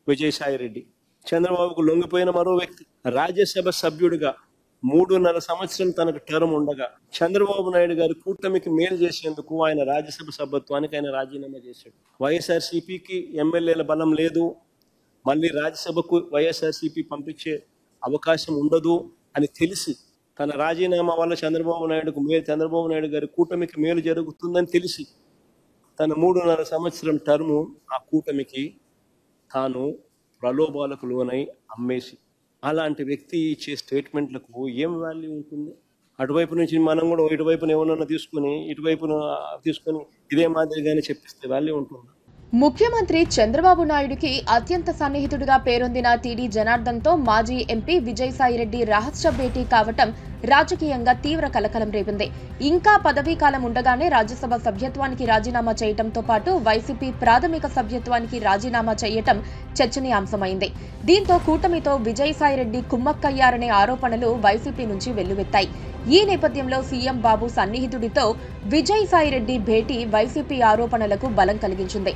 విజయసాయిరెడ్డి. చంద్రబాబుకు లొంగిపోయిన మరో వ్యక్తి. రాజ్యసభ సభ్యుడిగా 3.5 సంవత్సరం తనకు టర్మ్ ఉండగా చంద్రబాబు నాయుడు గారి కూటమికి మేలు చేసేందుకు ఆయన రాజ్యసభ సభ్యత్వానికి ఆయన రాజీనామా చేశాడు. వైఎస్ఆర్సీపీకి ఎమ్మెల్యేల బలం లేదు, మళ్ళీ రాజ్యసభకు వైఎస్ఆర్సీపీ పంపించే అవకాశం ఉండదు అని తెలిసి, తన రాజీనామా వల్ల చంద్రబాబు నాయుడు గారి కూటమికి మేలు జరుగుతుందని తెలిసి తన 3.5 సంవత్సరం టర్ము ఆ కూటమికి తాను ప్రలోభాలకు లోనై అమ్మేసి, అలాంటి వ్యక్తి ఇచ్చే స్టేట్మెంట్లకు ఏం వాల్యూ ఉంటుంది? అటువైపు నుంచి మనం కూడా ఇటువైపున ఏమన్నా తీసుకొని ఇటువైపున తీసుకొని ఇదే మాదిరిగానే చెప్పిస్తే వాల్యూ ఉంటుంది? ముఖ్యమంత్రి చంద్రబాబు నాయుడుకి అత్యంత సన్నిహితుడిగా పేరొందిన టీడీ జనార్దన్తో మాజీ ఎంపీ విజయసాయిరెడ్డి రహస్య భేటీ కావటం రాజకీయంగా తీవ్ర కలకలం రేపింది. ఇంకా పదవీ కాలం ఉండగానే రాజ్యసభ సభ్యత్వానికి రాజీనామా చేయటంతో పాటు వైసీపీ ప్రాథమిక సభ్యత్వానికి రాజీనామా చేయటం చర్చనీయాంశమైంది. దీంతో కూటమితో విజయసాయిరెడ్డి కుమ్మక్కయ్యారనే ఆరోపణలు వైసీపీ నుంచి వెల్లువెత్తాయి. ఈ నేపథ్యంలో సీఎం బాబు సన్నిహితుడితో విజయసాయిరెడ్డి భేటీ వైసీపీ ఆరోపణలకు బలం కలిగించింది.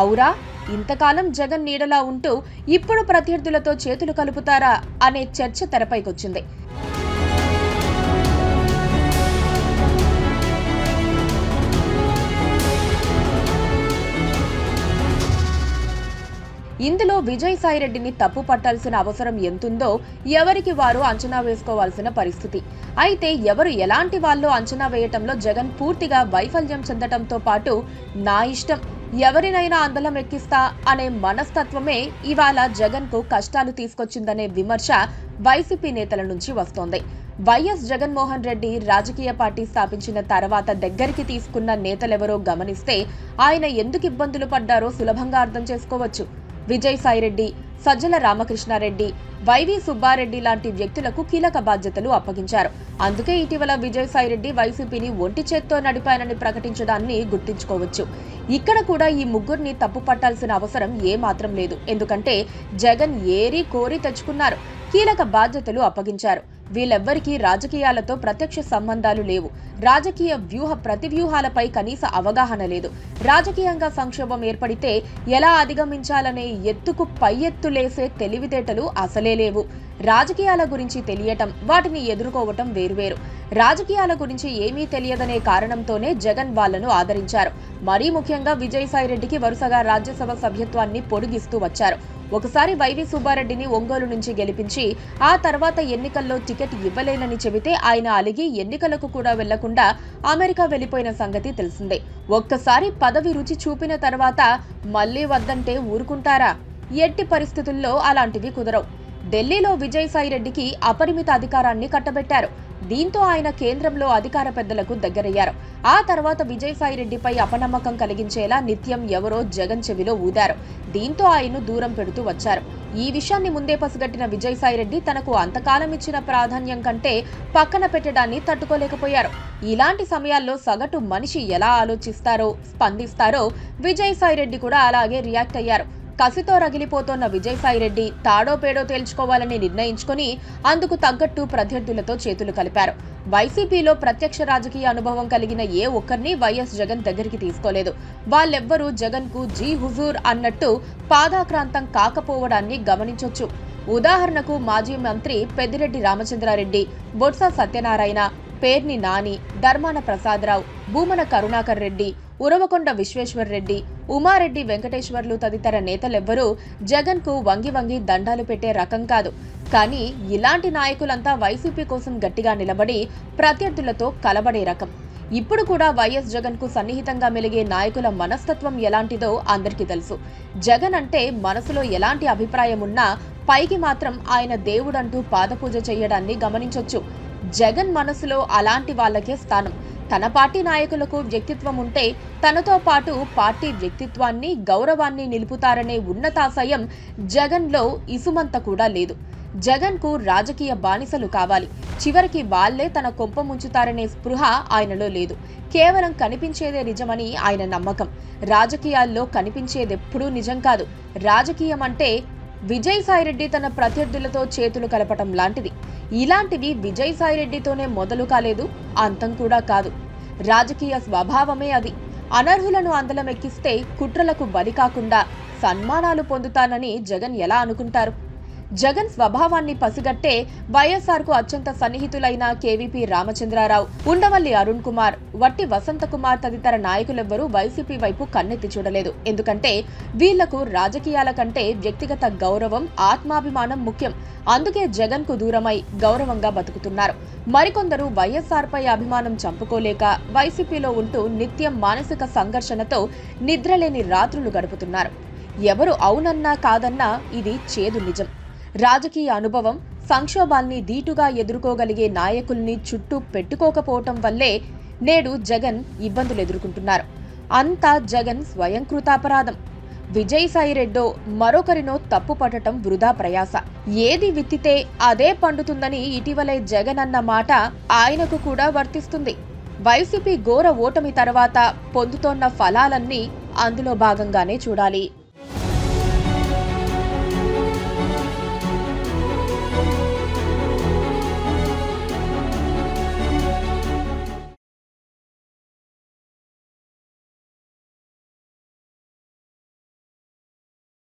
ఔరా, ఇంతకాలం జగన్ నీడలా ఉంటూ ఇప్పుడు ప్రత్యర్థులతో చేతులు కలుపుతారా అనే చర్చ తెరపైకొచ్చింది. ఇందులో విజయసాయిరెడ్డిని తప్పు పట్టాల్సిన అవసరం ఎంతుందో ఎవరికి వారు అంచనా వేసుకోవాల్సిన పరిస్థితి. అయితే ఎవరు ఎలాంటి వాళ్ళో అంచనా వేయటంలో జగన్ పూర్తిగా వైఫల్యం చెందటంతో పాటు నా ఇష్టం, ఎవరినైనా అందలం ఎక్కిస్తా అనే మనస్తత్వమే ఇవాళ జగన్కు కష్టాలు తీసుకొచ్చిందనే విమర్శ వైసీపీ నేతల నుంచి వస్తోంది. వైఎస్ జగన్మోహన్ రెడ్డి రాజకీయ పార్టీ స్థాపించిన తర్వాత దగ్గరికి తీసుకున్న నేతలెవరో గమనిస్తే ఆయన ఎందుకు ఇబ్బందులు పడ్డారో సులభంగా అర్థం చేసుకోవచ్చు. విజయసాయిరెడ్డి, సజ్జల రామకృష్ణారెడ్డి, వైవి సుబ్బారెడ్డి లాంటి వ్యక్తులకు కీలక బాధ్యతలు అప్పగించారు. అందుకే ఇటీవల విజయసాయిరెడ్డి వైసీపీని ఒంటి చేత్తో నడిపానని ప్రకటించడాన్ని గుర్తుంచుకోవచ్చు. ఇక్కడ కూడా ఈ ముగ్గురిని తప్పు పట్టాల్సిన అవసరం ఏమాత్రం లేదు. ఎందుకంటే జగన్ ఏరి కోరి తెచ్చుకున్నారు, కీలక బాధ్యతలు అప్పగించారు. వీళ్ళెవ్వరికీ రాజకీయాలతో ప్రత్యక్ష సంబంధాలు లేవు. రాజకీయ ప్రతివ్యూహాలపై కనీస అవగాహన లేదు. రాజకీయంగా సంక్షోభం ఏర్పడితే ఎలా అధిగమించాలనే ఎత్తుకు పై ఎత్తులేసే తెలివితేటలు అసలే లేవు. రాజకీయాల గురించి తెలియటం, వాటిని ఎదుర్కోవటం వేరువేరు. రాజకీయాల గురించి ఏమీ తెలియదనే కారణంతోనే జగన్ వాళ్లను ఆదరించారు. మరీ ముఖ్యంగా విజయసాయిరెడ్డికి వరుసగా రాజ్యసభ సభ్యత్వాన్ని పొడిగిస్తూ వచ్చారు. ఒకసారి వైవి సుబ్బారెడ్డిని ఒంగోలు నుంచి గెలిపించి ఆ తర్వాత ఎన్నికల్లో టికెట్ ఇవ్వలేనని చెబితే ఆయన అలిగి ఎన్నికలకు కూడా వెళ్లకుండా అమెరికా వెళ్లిపోయిన సంగతి తెలిసిందే. ఒక్కసారి పదవి రుచి చూపిన తర్వాత మళ్లీ వద్దంటే ఊరుకుంటారా? ఎట్టి పరిస్థితుల్లో అలాంటివి కుదరవు. ఢిల్లీలో విజయసాయిరెడ్డికి అపరిమిత అధికారాన్ని కట్టబెట్టారు. దీంతో ఆయన కేంద్రంలో అధికార పెద్దలకు దగ్గరయ్యారు. ఆ తర్వాత విజయసాయిరెడ్డిపై అపనమ్మకం కలిగించేలా నిత్యం ఎవరో జగన్ చెవిలో ఊదారు. దీంతో ఆయన్ను దూరం పెడుతూ వచ్చారు. ఈ విషయాన్ని ముందే పసిగట్టిన విజయసాయిరెడ్డి తనకు అంతకాలం ఇచ్చిన ప్రాధాన్యం కంటే పక్కన పెట్టడాన్ని తట్టుకోలేకపోయారు. ఇలాంటి సమయాల్లో సగటు మనిషి ఎలా ఆలోచిస్తారో, స్పందిస్తారో విజయసాయిరెడ్డి కూడా అలాగే రియాక్ట్ అయ్యారు. కసితో రగిలిపోతోన్న విజయసాయిరెడ్డి తాడో పేడో తేల్చుకోవాలని నిర్ణయించుకుని అందుకు తగ్గట్టు ప్రత్యర్థులతో చేతులు కలిపారు. వైసీపీలో ప్రత్యక్ష రాజకీయ అనుభవం కలిగిన ఏ ఒక్కరిని వైఎస్ జగన్ దగ్గరికి తీసుకోలేదు. వాళ్ళెవ్వరూ జగన్ కు జీ హుజూర్ అన్నట్టు పాదాక్రాంతం కాకపోవడాన్ని గమనించొచ్చు. ఉదాహరణకు మాజీ మంత్రి పెద్దిరెడ్డి రామచంద్రారెడ్డి, బొత్స సత్యనారాయణ, పేర్ని నాని, ధర్మాన ప్రసాదరావు, భూమన కరుణాకర్ రెడ్డి, ఉరవకొండ విశ్వేశ్వర్ రెడ్డి, ఉమారెడ్డి వెంకటేశ్వర్లు తదితర నేతలెవ్వరూ జగన్ కు వంగి వంగి దండాలు పెట్టే రకం కాదు. కానీ ఇలాంటి నాయకులంతా వైసీపీ కోసం గట్టిగా నిలబడి ప్రత్యర్థులతో కలబడే రకం. ఇప్పుడు కూడా వైఎస్ జగన్ కు సన్నిహితంగా మెలిగే నాయకుల మనస్తత్వం ఎలాంటిదో అందరికీ తెలుసు. జగన్ అంటే మనసులో ఎలాంటి అభిప్రాయం ఉన్నా పైకి మాత్రం ఆయన దేవుడంటూ పాదపూజ చేయడాన్ని గమనించొచ్చు. జగన్ మనసులో అలాంటి వాళ్ళకే స్థానం. తన పార్టీ నాయకులకు వ్యక్తిత్వం ఉంటే తనతో పాటు పార్టీ వ్యక్తిత్వాన్ని, గౌరవాన్ని నిలుపుతారనే ఉన్నతాశయం జగన్లో ఇసుమంత కూడా లేదు. జగన్ కు రాజకీయ బానిసలు కావాలి, చివరికి వాళ్లే తన కొంప ముంచుతారనే స్పృహ ఆయనలో లేదు. కేవలం కనిపించేదే నిజమని ఆయన నమ్మకం. రాజకీయాల్లో కనిపించేదెప్పుడూ నిజం కాదు. రాజకీయం అంటే విజయసాయిరెడ్డి తన ప్రత్యర్థులతో చేతులు కలపటం లాంటిది. ఇలాంటివి విజయసాయిరెడ్డితోనే మొదలు కాలేదు, అంతం కూడా కాదు. రాజకీయ స్వభావమే అది. అనర్హులను అందలం ఎక్కిస్తే కుట్రలకు బలి కాకుండా సన్మానాలు పొందుతానని జగన్ ఎలా అనుకుంటారు? జగన్ స్వభావాన్ని పసిగట్టే వైఎస్ఆర్కు అత్యంత సన్నిహితులైన కేవీపీ రామచంద్రారావు, ఉండవల్లి అరుణ్ కుమార్, వట్టి వసంత కుమార్ తదితర నాయకులెవ్వరూ వైసీపీ వైపు కన్నెత్తి చూడలేదు. ఎందుకంటే వీళ్లకు రాజకీయాల కంటే వ్యక్తిగత గౌరవం, ఆత్మాభిమానం ముఖ్యం. అందుకే జగన్ కు దూరమై గౌరవంగా బతుకుతున్నారు. మరికొందరు వైఎస్ఆర్ పై అభిమానం చంపుకోలేక వైసీపీలో ఉంటూ నిత్యం మానసిక సంఘర్షణతో నిద్రలేని రాత్రులు గడుపుతున్నారు. ఎవరు అవునన్నా కాదన్నా ఇది చేదు నిజం. రాజకీయ అనుభవం, సంక్షోభాల్ని ధీటుగా ఎదుర్కోగలిగే నాయకుల్ని చుట్టూ పెట్టుకోకపోవటం వల్లే నేడు జగన్ ఇబ్బందులు ఎదుర్కొంటున్నారు. అంతా జగన్ స్వయంకృతాపరాధం. విజయసాయిరెడ్డో మరొకరినో తప్పు పట్టడం వృధా ప్రయాస. ఏది విత్తితే అదే పండుతుందని ఇటీవలే జగన్ అన్న మాట ఆయనకు కూడా వర్తిస్తుంది. వైసీపీ ఘోర ఓటమి తర్వాత పొందుతోన్న ఫలాలన్నీ అందులో భాగంగానే చూడాలి.